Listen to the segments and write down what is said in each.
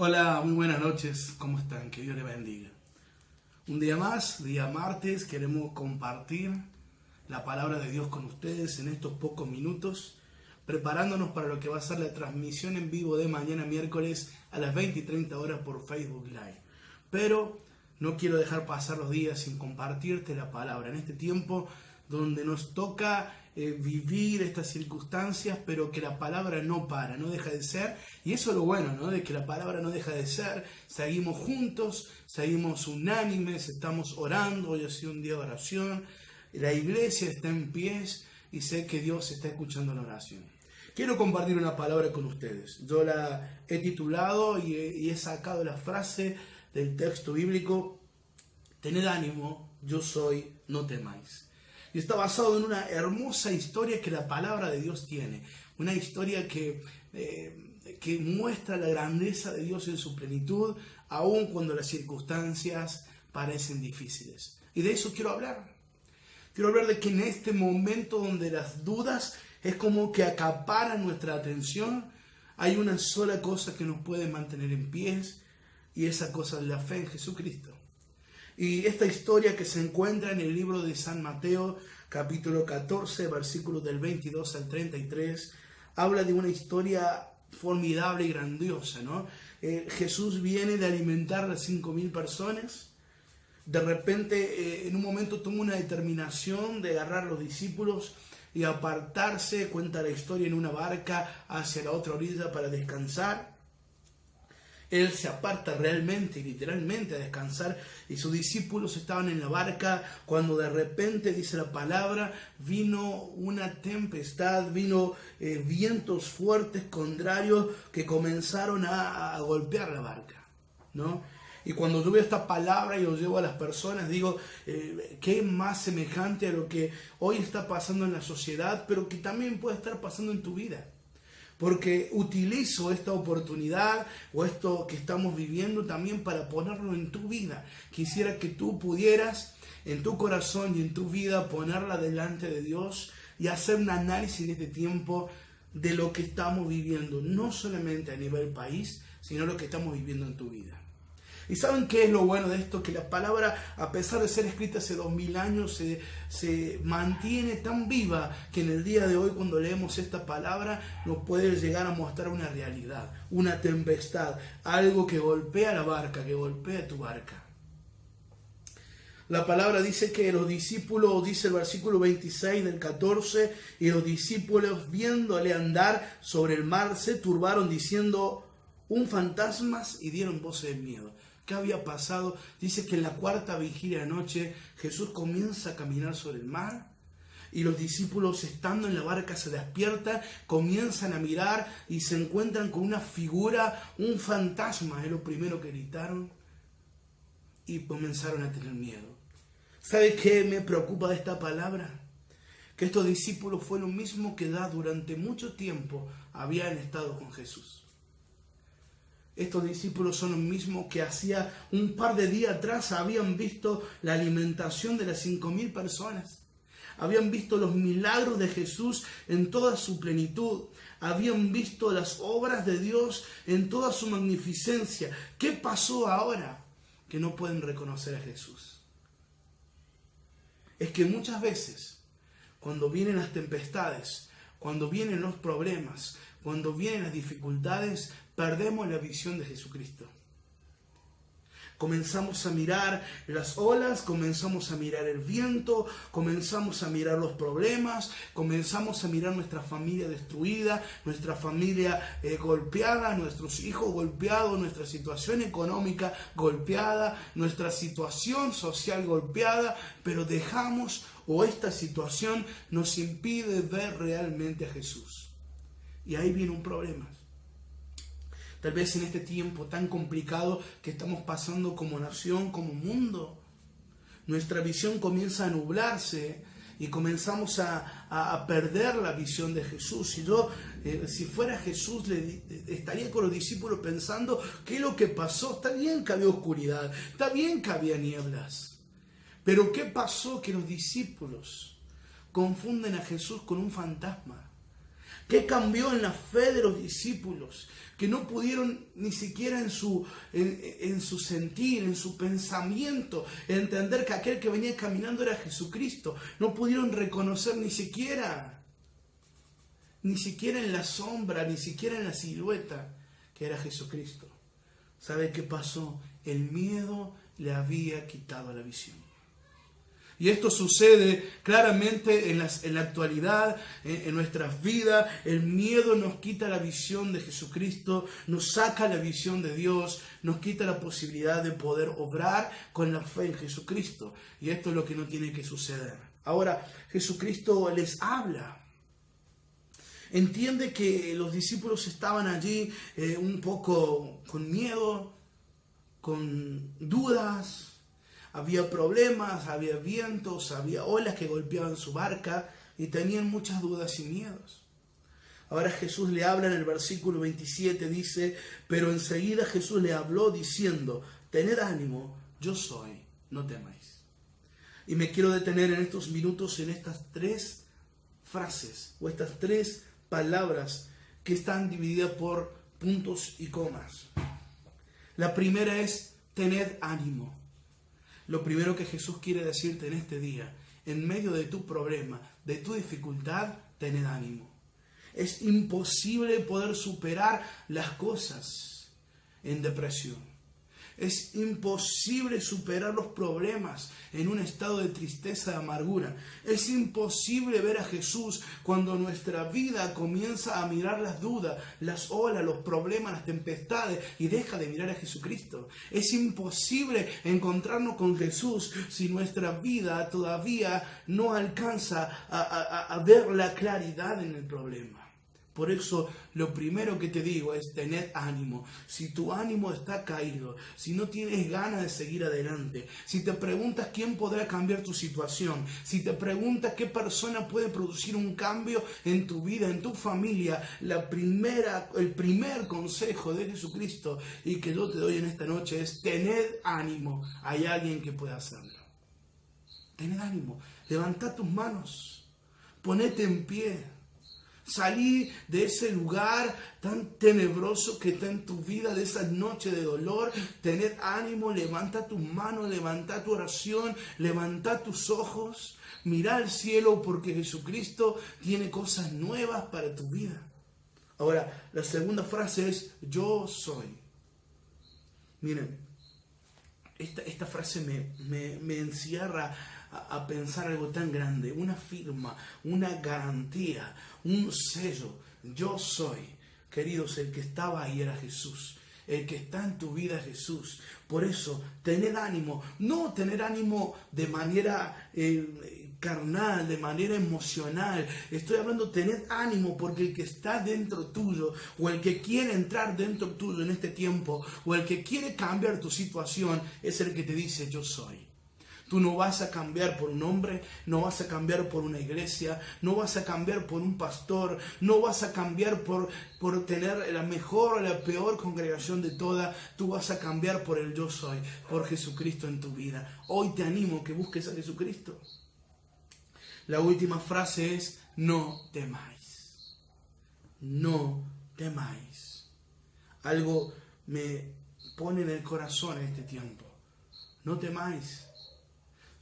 Hola, muy buenas noches, ¿cómo están? Que Dios les bendiga. Un día más, día martes, queremos compartir la palabra de Dios con ustedes en estos pocos minutos, preparándonos para lo que va a ser la transmisión en vivo de mañana miércoles a las 20 y 30 horas por Facebook Live. Pero no quiero dejar pasar los días sin compartirte la palabra en este tiempo donde nos toca vivir estas circunstancias, pero que la palabra no para, no deja de ser. Y eso es lo bueno, ¿no? De que la palabra no deja de ser. Seguimos juntos, seguimos unánimes, estamos orando. Hoy ha sido un día de oración. La iglesia está en pies y sé que Dios está escuchando la oración. Quiero compartir una palabra con ustedes. Yo la he titulado y he sacado la frase del texto bíblico: tened ánimo, yo soy, no temáis. Y está basado en una hermosa historia que la palabra de Dios tiene. Una historia que muestra la grandeza de Dios en su plenitud, aun cuando las circunstancias parecen difíciles. Y de eso quiero hablar. Quiero hablar de que en este momento donde las dudas es como que acaparan nuestra atención, hay una sola cosa que nos puede mantener en pies, y esa cosa es la fe en Jesucristo. Y esta historia que se encuentra en el libro de San Mateo, capítulo 14, versículos del 22 al 33, habla de una historia formidable y grandiosa, ¿no? Jesús viene de alimentar a las 5.000 personas. De repente, en un momento toma una determinación de agarrar a los discípulos y apartarse, cuenta la historia, en una barca hacia la otra orilla para descansar. Él se aparta realmente y literalmente a descansar, y sus discípulos estaban en la barca cuando de repente, dice la palabra, vino una tempestad, vino vientos fuertes, contrarios, que comenzaron a golpear la barca, ¿no? Y cuando yo veo esta palabra y lo llevo a las personas, digo, ¿qué más semejante a lo que hoy está pasando en la sociedad, pero que también puede estar pasando en tu vida? Porque utilizo esta oportunidad o esto que estamos viviendo también para ponerlo en tu vida. Quisiera que tú pudieras en tu corazón y en tu vida ponerla delante de Dios y hacer un análisis de este tiempo de lo que estamos viviendo, no solamente a nivel país, sino lo que estamos viviendo en tu vida. ¿Y saben qué es lo bueno de esto? Que la palabra, a pesar de ser escrita hace 2000 años, se mantiene tan viva que en el día de hoy, cuando leemos esta palabra, nos puede llegar a mostrar una realidad, una tempestad, algo que golpea la barca, que golpea tu barca. La palabra dice que los discípulos, dice el versículo 26 del 14, y los discípulos, viéndole andar sobre el mar, se turbaron diciendo: un fantasma, y dieron voces de miedo. ¿Qué había pasado? Dice que en la cuarta vigilia de la noche Jesús comienza a caminar sobre el mar, y los discípulos, estando en la barca, se despiertan, comienzan a mirar y se encuentran con una figura, un fantasma. Es lo primero que gritaron y comenzaron a tener miedo. ¿Sabe qué me preocupa de esta palabra? Que estos discípulos fue lo mismo que durante mucho tiempo habían estado con Jesús. Estos discípulos son los mismos que hacía un par de días atrás habían visto la alimentación de las 5.000 personas. Habían visto los milagros de Jesús en toda su plenitud. Habían visto las obras de Dios en toda su magnificencia. ¿Qué pasó ahora? Que no pueden reconocer a Jesús. Es que muchas veces, cuando vienen las tempestades, cuando vienen los problemas, cuando vienen las dificultades, perdemos la visión de Jesucristo. Comenzamos a mirar las olas, comenzamos a mirar el viento, comenzamos a mirar los problemas, comenzamos a mirar nuestra familia destruida, nuestra familia golpeada, nuestros hijos golpeados, nuestra situación económica golpeada, nuestra situación social golpeada, pero dejamos, o esta situación nos impide ver realmente a Jesús. Y ahí viene un problema. Tal vez en este tiempo tan complicado que estamos pasando como nación, como mundo, nuestra visión comienza a nublarse y comenzamos a perder la visión de Jesús. Y yo, si fuera Jesús, estaría con los discípulos pensando: ¿qué es lo que pasó? Está bien que había oscuridad, está bien que había nieblas, pero ¿qué pasó? Que los discípulos confunden a Jesús con un fantasma. ¿Qué cambió en la fe de los discípulos? Que no pudieron ni siquiera en su sentir, en su pensamiento, entender que aquel que venía caminando era Jesucristo. No pudieron reconocer ni siquiera en la sombra, ni siquiera en la silueta, que era Jesucristo. ¿Sabe qué pasó? El miedo le había quitado la visión. Y esto sucede claramente en la actualidad, en nuestras vidas. El miedo nos quita la visión de Jesucristo, nos saca la visión de Dios, nos quita la posibilidad de poder obrar con la fe en Jesucristo. Y esto es lo que no tiene que suceder. Ahora, Jesucristo les habla. Entiende que los discípulos estaban allí un poco con miedo, con dudas. Había problemas, había vientos, había olas que golpeaban su barca y tenían muchas dudas y miedos. Ahora Jesús le habla en el versículo 27, dice, pero enseguida Jesús le habló diciendo, tened ánimo, yo soy, no temáis. Y me quiero detener en estos minutos en estas tres frases o estas tres palabras que están divididas por puntos y comas. La primera es, tened ánimo. Lo primero que Jesús quiere decirte en este día, en medio de tu problema, de tu dificultad, tened ánimo. Es imposible poder superar las cosas en depresión. Es imposible superar los problemas en un estado de tristeza, de amargura. Es imposible ver a Jesús cuando nuestra vida comienza a mirar las dudas, las olas, los problemas, las tempestades y deja de mirar a Jesucristo. Es imposible encontrarnos con Jesús si nuestra vida todavía no alcanza a ver la claridad en el problema. Por eso lo primero que te digo es tener ánimo. Si tu ánimo está caído, si no tienes ganas de seguir adelante, si te preguntas quién podrá cambiar tu situación, si te preguntas qué persona puede producir un cambio en tu vida, en tu familia, el primer consejo de Jesucristo y que yo te doy en esta noche es tener ánimo. Hay alguien que puede hacerlo. Tened ánimo. Levanta tus manos. Ponete en pie. Salí de ese lugar tan tenebroso que está en tu vida, de esa noche de dolor. Tened ánimo, levanta tus manos, levanta tu oración, levanta tus ojos. Mira al cielo porque Jesucristo tiene cosas nuevas para tu vida. Ahora, la segunda frase es, yo soy. Miren, esta frase me encierra a pensar algo tan grande, una firma, una garantía, un sello. Yo soy, queridos, el que estaba ahí era Jesús, el que está en tu vida es Jesús. Por eso, tener ánimo, no tener ánimo de manera carnal, de manera emocional. Estoy hablando de tener ánimo porque el que está dentro tuyo o el que quiere entrar dentro tuyo en este tiempo o el que quiere cambiar tu situación es el que te dice yo soy. Tú no vas a cambiar por un hombre, no vas a cambiar por una iglesia, no vas a cambiar por un pastor, no vas a cambiar por tener la mejor o la peor congregación de todas. Tú vas a cambiar por el yo soy, por Jesucristo en tu vida. Hoy te animo que busques a Jesucristo. La última frase es, no temáis. No temáis. Algo me pone en el corazón en este tiempo. No temáis.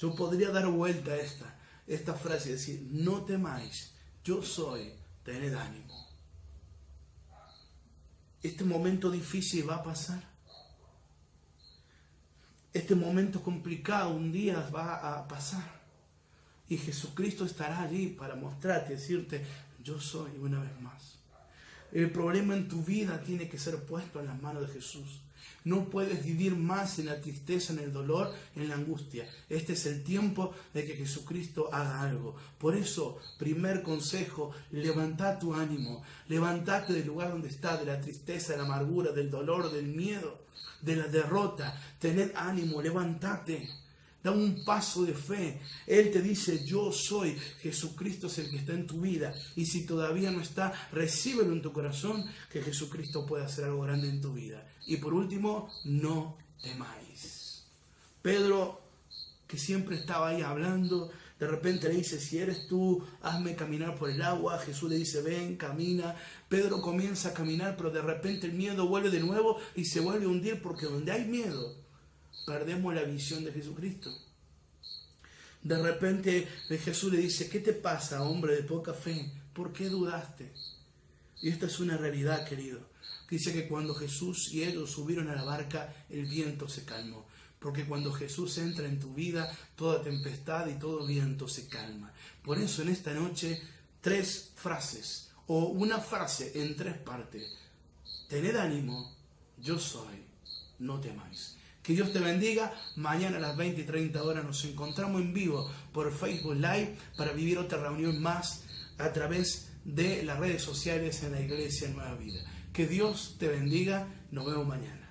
Yo podría dar vuelta a esta frase y decir, no temáis, yo soy, tened ánimo. Este momento difícil va a pasar. Este momento complicado un día va a pasar. Y Jesucristo estará allí para mostrarte, decirte, yo soy una vez más. El problema en tu vida tiene que ser puesto en las manos de Jesús. No puedes vivir más en la tristeza, en el dolor, en la angustia. Este es el tiempo de que Jesucristo haga algo. Por eso, primer consejo, levanta tu ánimo. Levántate del lugar donde estás, de la tristeza, de la amargura, del dolor, del miedo, de la derrota. Tened ánimo, levántate. Da un paso de fe. Él te dice, yo soy. Jesucristo es el que está en tu vida. Y si todavía no está, recíbelo en tu corazón, que Jesucristo puede hacer algo grande en tu vida. Y por último, no temáis. Pedro, que siempre estaba ahí hablando, De repente le dice, si eres tú, hazme caminar por el agua. Jesús le dice, ven, camina. Pedro comienza a caminar, pero de repente el miedo vuelve de nuevo y se vuelve a hundir, porque donde hay miedo, perdemos la visión de Jesucristo. De repente Jesús le dice, ¿qué te pasa, hombre de poca fe? ¿Por qué dudaste? Y esta es una realidad, querido. Dice que cuando Jesús y ellos subieron a la barca, el viento se calmó. Porque cuando Jesús entra en tu vida, toda tempestad y todo viento se calma. Por eso en esta noche, 3 frases, o una frase en 3 partes. Tened ánimo, yo soy, no temáis. Que Dios te bendiga. Mañana a las 20 y 30 horas nos encontramos en vivo por Facebook Live para vivir otra reunión más a través de las redes sociales en la Iglesia Nueva Vida. Que Dios te bendiga. Nos vemos mañana.